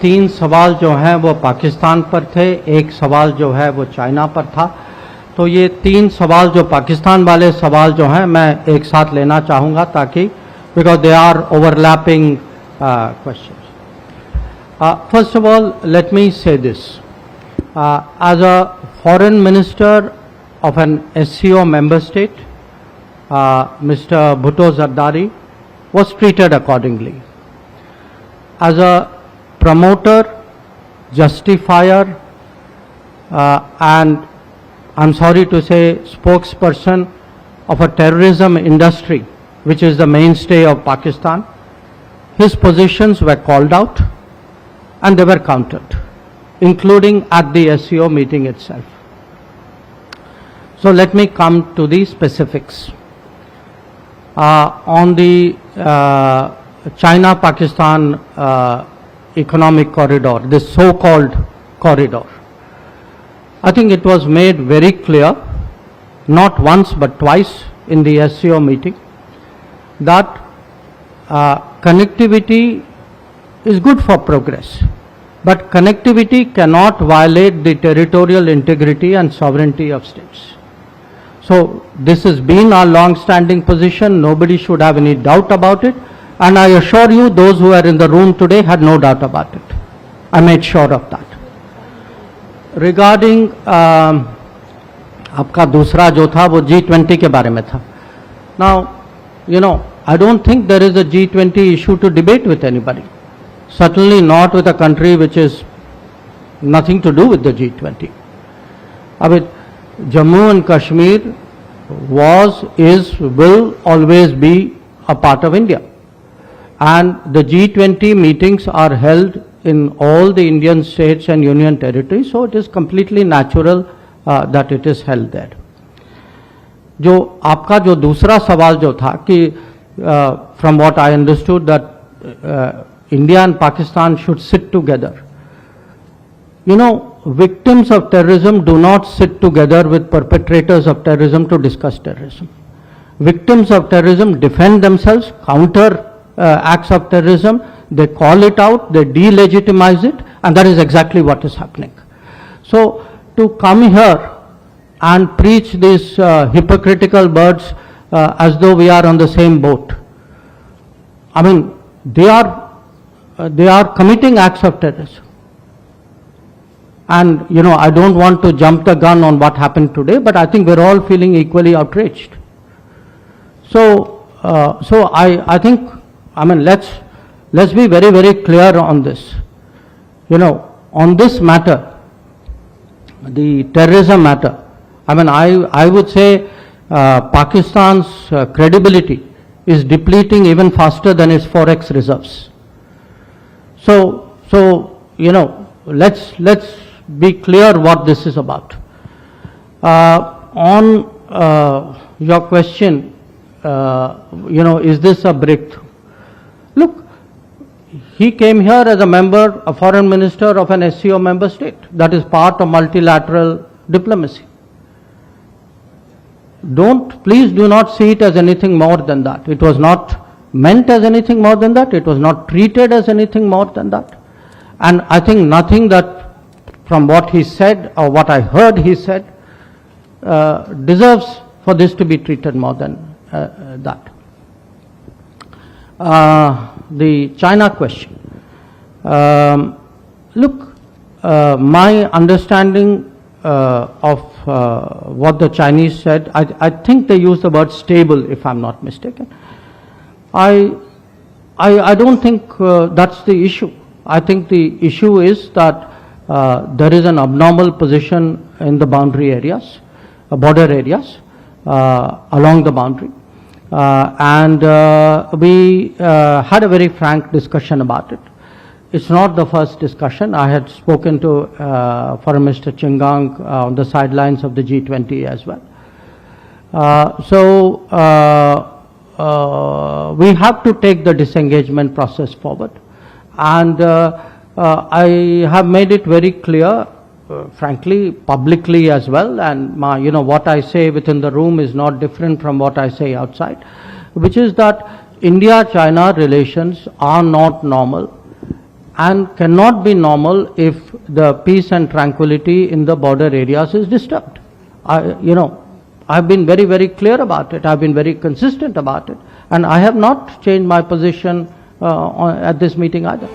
तीन सवाल जो हैं वो पाकिस्तान पर थे, एक सवाल जो है वो चाइना पर था। तो ये तीन सवाल जो पाकिस्तान वाले सवाल जो हैं मैं एक साथ लेना चाहूँगा ताकि because they are overlapping question. First of all let me say this, as a foreign minister of an SCO member state, Mr. Bhutto Zardari was treated accordingly. As a promoter, justifier, and I'm sorry to say spokesperson of a terrorism industry, which is the mainstay of Pakistan, his positions were called out and they were countered, including at the SCO meeting itself. So let me come to the specifics. On the China-Pakistan economic corridor, this so-called corridor, I think it was made very clear, not once but twice in the SCO meeting, that connectivity is good for progress, but connectivity cannot violate the territorial integrity and sovereignty of states. So this has been our long-standing position. Nobody should have any doubt about it. And I assure you, those who are in the room today had no doubt about it. I made sure of that. Regarding आपका दूसरा जो था वो G20 के बारे में था. Now, you know, I don't think there is a G20 issue to debate with anybody. Certainly not with a country which is nothing to do with the G20. I mean, Jammu and Kashmir was, is, will always be a part of India. And the G20 meetings are held in all the Indian states and union territories, so it is completely natural that it is held there. जो आपका जो दूसरा सवाल जो था कि from what I understood that India and Pakistan should sit together. You know, victims of terrorism do not sit together with perpetrators of terrorism to discuss terrorism. Victims of terrorism defend themselves, counter acts of terrorism, they call it out, they delegitimize it, and that is exactly what is happening. So to come here and preach these hypocritical words as though we are on the same boat, I mean, they are committing acts of terrorism. And, you know, I don't want to jump the gun on what happened today, but I think we're all feeling equally outraged. So I think, I mean, let's be very, very clear on this. You know, on this matter, the terrorism matter, I mean, I would say Pakistan's credibility is depleting even faster than its forex reserves. So, you know, let's be clear what this is about. On your question, you know, is this a breakthrough? Look, he came here as a member, a foreign minister of an SCO member state. That is part of multilateral diplomacy. Please do not see it as anything more than that. It was not meant as anything more than that. It was not treated as anything more than that. And I think nothing that from what he said or what I heard he said deserves for this to be treated more than that. The China question. Look, my understanding of what the Chinese said, I think they used the word stable, if I'm not mistaken. I don't think that's the issue. I think the issue is that there is an abnormal position in the boundary areas, border areas, along the boundary. And we had a very frank discussion about it. It's not the first discussion. I had spoken to Foreign Minister Chingang on the sidelines of the G20 as well. We have to take the disengagement process forward. And I have made it very clear, frankly, publicly as well, and you know, what I say within the room is not different from what I say outside, which is that India-China relations are not normal, and cannot be normal if the peace and tranquility in the border areas is disturbed. I've been very, very clear about it. I've been very consistent about it. And I have not changed my position at this meeting either.